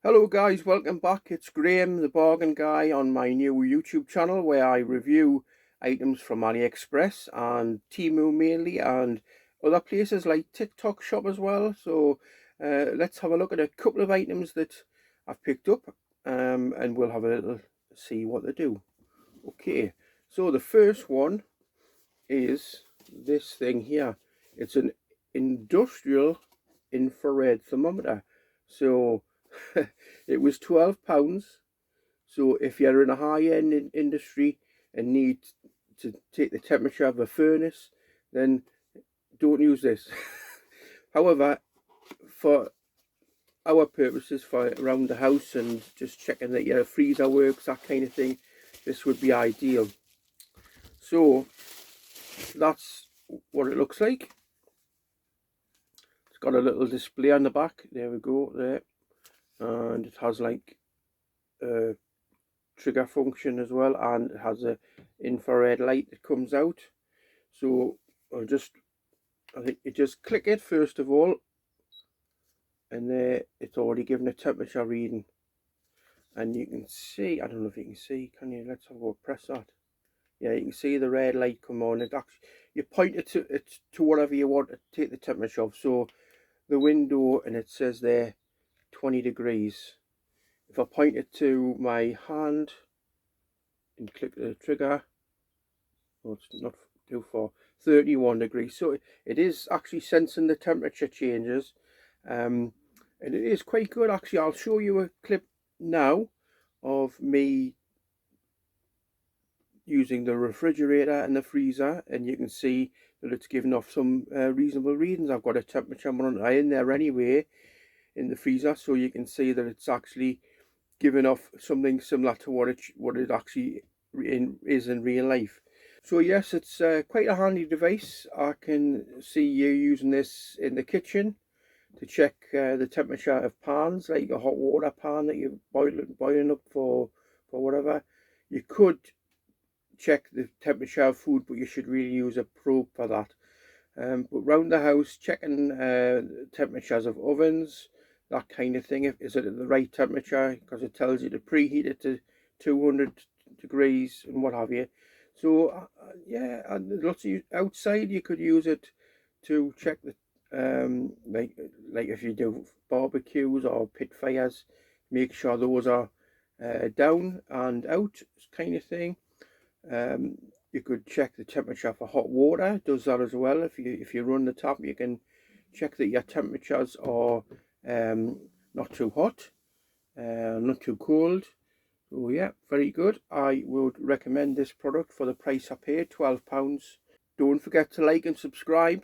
Hello guys, welcome back. It's Graham, the bargain guy, on my new YouTube channel where I review items from AliExpress and Temu mainly, and other places like TikTok shop as well. So let's have a look at a couple of items that I've picked up, and we'll have a little see what they do. Okay, so the first one is this thing here. It's an industrial infrared thermometer. So it was £12. So if you're in a high-end industry and need to take the temperature of a furnace, then don't use this. However, for our purposes, for around the house and just checking that your freezer works, that kind of thing, this would be ideal. So that's what it looks like. It's got a little display on the back. There we go, there. And it has like a trigger function as well, and it has a infrared light that comes out. So I think you just click it first of all, and there it's already given a temperature reading. And you can see, I don't know if you can see, can you? Let's have a go, press that. Yeah, you can see the red light come on. It actually, you point it to whatever you want to take the temperature of. So the window, and it says there 20 degrees. If I point it to my hand and click the trigger, oh, it's not too far, 31 degrees. So it is actually sensing the temperature changes, and it is quite good actually. I'll show you a clip now of me using the refrigerator and the freezer, and you can see that it's giving off some reasonable readings. I've got a temperature monitor in there anyway in the freezer, so you can see that it's actually giving off something similar to what it actually is in real life. So yes, it's quite a handy device. I can see you using this in the kitchen to check the temperature of pans, like a hot water pan that you're boiling up for whatever. You could check the temperature of food, but you should really use a probe for that. But round the house, checking temperatures of ovens, that kind of thing. Is it at the right temperature? Because it tells you to preheat it to 200 degrees and what have you. So yeah, and lots of outside you could use it to check the like if you do barbecues or pit fires, make sure those are down and out, kind of thing. You could check the temperature for hot water. It does that as well. If you run the tap, you can check that your temperatures are not too hot, not too cold. So yeah, very good. I would recommend this product for the price I paid, £12. Don't forget to like and subscribe.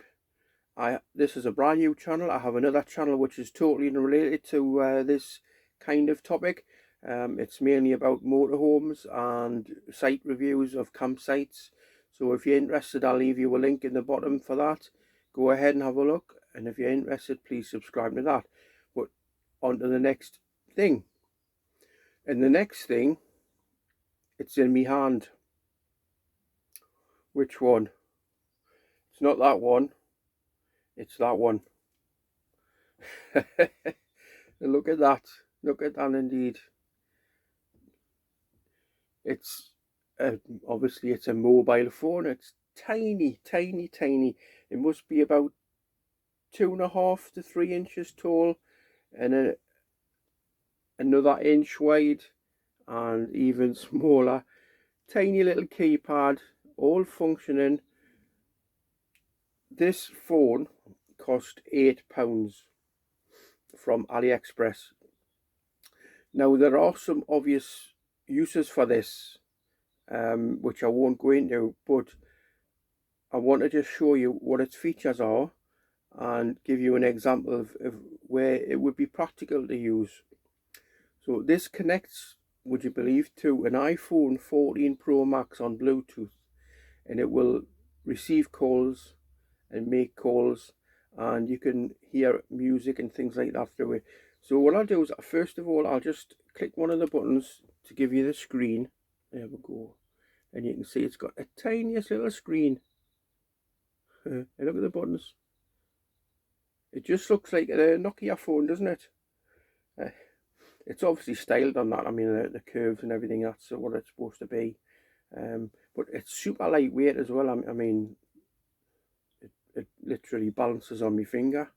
This is a brand new channel. I have another channel which is totally unrelated to this kind of topic. It's mainly about motorhomes and site reviews of campsites. So if you're interested, I'll leave you a link in the bottom for that. Go ahead and have a look. And if you're interested, please subscribe to that. But on to the next thing. And the next thing, it's in my hand. Which one? It's not that one. It's that one. Look at that. Look at that indeed. It's obviously it's a mobile phone. It's tiny, tiny, tiny. It must be about 2.5 to 3 inches tall, and another inch wide, and even smaller. Tiny little keypad, all functioning. This phone cost £8 from AliExpress. Now there are some obvious uses for this, which I won't go into, but I want to just show you what its features are and give you an example of where it would be practical to use. So this connects, would you believe, to an iPhone 14 Pro Max on Bluetooth, and it will receive calls and make calls, and you can hear music and things like that through it. So what I'll do is, first of all, I'll just click one of the buttons to give you the screen. There we go. And you can see it's got a tiniest little screen. And look at the buttons. It just looks like a Nokia phone, doesn't it? it's obviously styled on that. I mean, the curves and everything, that's what it's supposed to be. But it's super lightweight as well. I mean, it literally balances on my finger.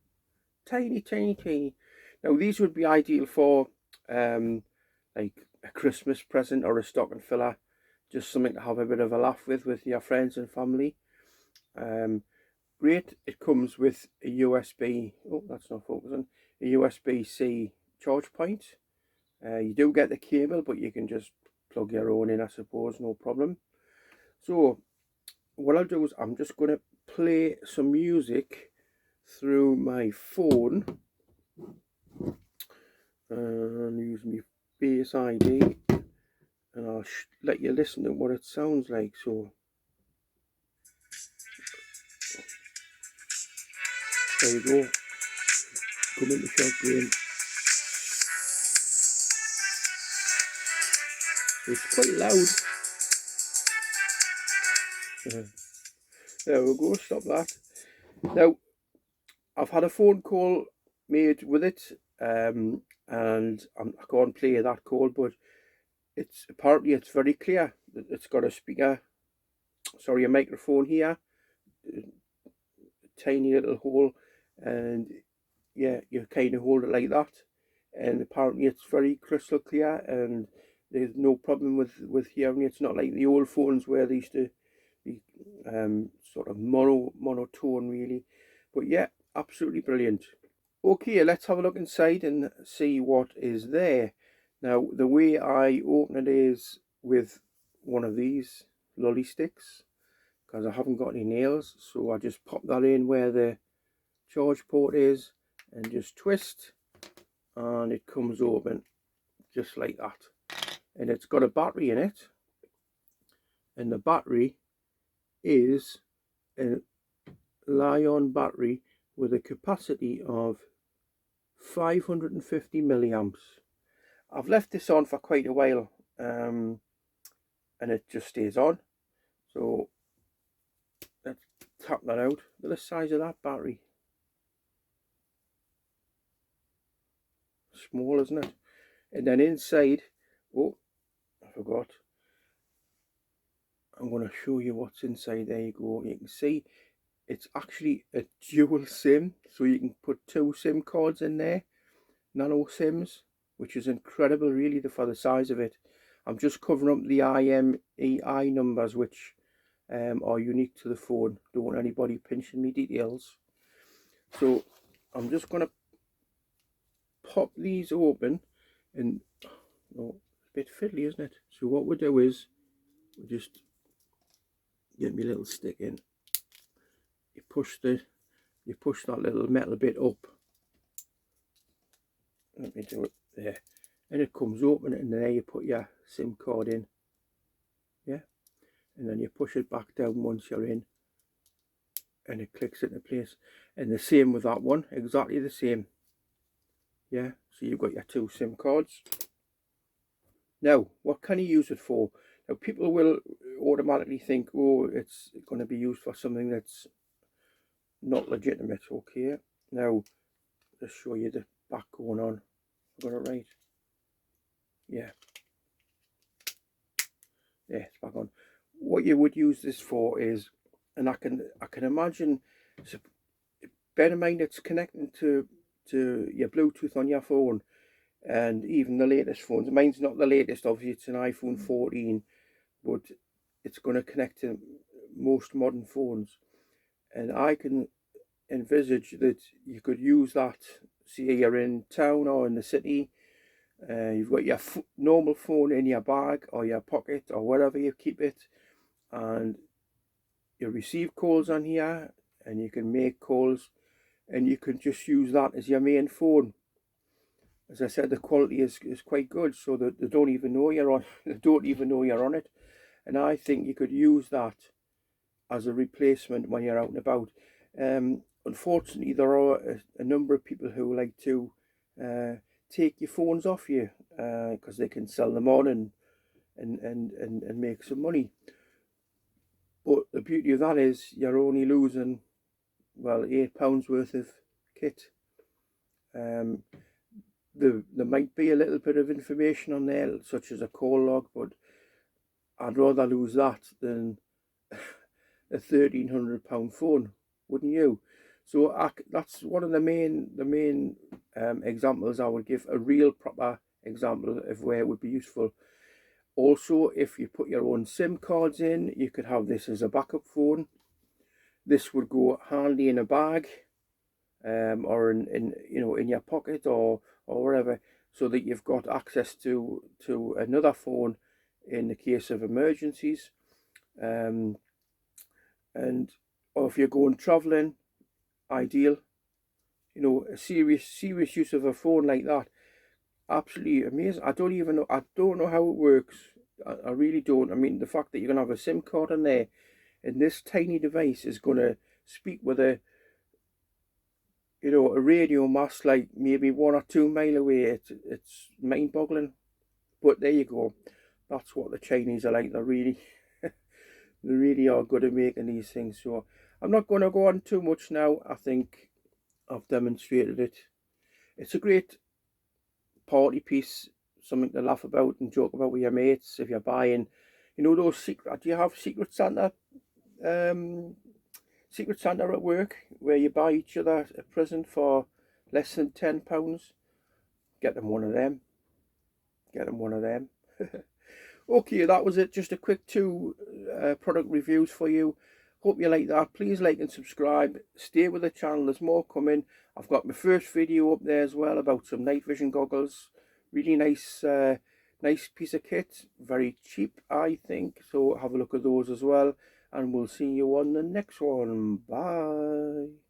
Tiny, tiny, tiny. Now, these would be ideal for like a Christmas present or a stocking filler. Just something to have a bit of a laugh with your friends and family. Great. It comes with a USB. Oh, that's not focusing. A USB-C charge point. You do get the cable, but you can just plug your own in, I suppose, no problem. So what I'll do is I'm just going to play some music through my phone and use my Face ID, and I'll let you listen to what it sounds like. So there you go. Come into shot game. It's quite loud. There we go, stop that. Now, I've had a phone call made with it, and I can't play that call, but apparently it's very clear. It's got a speaker, sorry, a microphone here, a tiny little hole, and yeah, you kind of hold it like that, and apparently it's very crystal clear, and there's no problem with hearing. It's not like the old phones where they used to be sort of monotone really. But yeah, absolutely brilliant. Okay, let's have a look inside and see what is there. Now, the way I open it is with one of these lolly sticks, because I haven't got any nails, so I just pop that in where the charge port is and just twist, and it comes open just like that. And it's got a battery in it, and the battery is a Li-ion battery with a capacity of 550 milliamps. I've left this on for quite a while, and it just stays on. So let's tap that out. Look at the size of that battery. Small, isn't it? And then inside, oh, I forgot. I'm going to show you what's inside. There you go. You can see it's actually a dual SIM, so you can put 2 SIM cards in there, nano SIMs, which is incredible really for the size of it. I'm just covering up the IMEI numbers, which are unique to the phone. Don't want anybody pinching me details. So I'm just going to pop these open, and oh, a bit fiddly, isn't it? So what we do is we just get my little stick in. You push that little metal bit up. Let me do it there, and it comes open, and there you put your SIM card in. Yeah, and then you push it back down once you're in, and it clicks into place. And the same with that one, exactly the same. Yeah, so you've got your 2 SIM cards. Now, what can you use it for? Now, people will automatically think, oh, it's going to be used for something that's not legitimate. Okay, now let's show you the back going on. Got it right? Yeah, it's back on. What you would use this for is, and I can imagine, so bear in mind it's connecting to your Bluetooth on your phone, and even the latest phones. Mine's not the latest, obviously it's an iPhone 14, but it's going to connect to most modern phones, and I can envisage that you could use that. See, you're in town or in the city, you've got your normal phone in your bag or your pocket or wherever you keep it, and you receive calls on here, and you can make calls, and you can just use that as your main phone. As I said, the quality is quite good, so that they don't even know you're on. They don't even know you're on it, and I think you could use that as a replacement when you're out and about. Unfortunately, there are a number of people who like to take your phones off you because they can sell them on and make some money. But the beauty of that is you're only losing, well, £8 worth of kit. there might be a little bit of information on there, such as a call log, but I'd rather lose that than a £1,300 phone, wouldn't you? So that's one of the main examples I would give, a real proper example of where it would be useful. Also, if you put your own SIM cards in, you could have this as a backup phone. This would go handy in a bag, or in your pocket or wherever, so that you've got access to another phone in the case of emergencies. And or if you're going traveling, ideal. A serious use of a phone like that, absolutely amazing. I don't know how it works. I really don't. I mean, the fact that you're gonna have a SIM card in there, and this tiny device is gonna speak with a radio mast like maybe 1 or 2 miles away. It's mind-boggling. But there you go. That's what the Chinese are like. They're really they really are good at making these things. So I'm not going to go on too much now. I think I've demonstrated it. It's a great party piece, something to laugh about and joke about with your mates. If you're buying, those secret. Do you have Secret Santa? Secret Santa at work, where you buy each other a present for less than £10. Get them one of them. Get them one of them. Okay, that was it. Just a quick 2 product reviews for you. Hope you like that. Please like and subscribe. Stay with the channel. There's more coming. I've got my first video up there as well about some night vision goggles. Really nice, nice piece of kit. Very cheap, I think. So have a look at those as well. And we'll see you on the next one. Bye.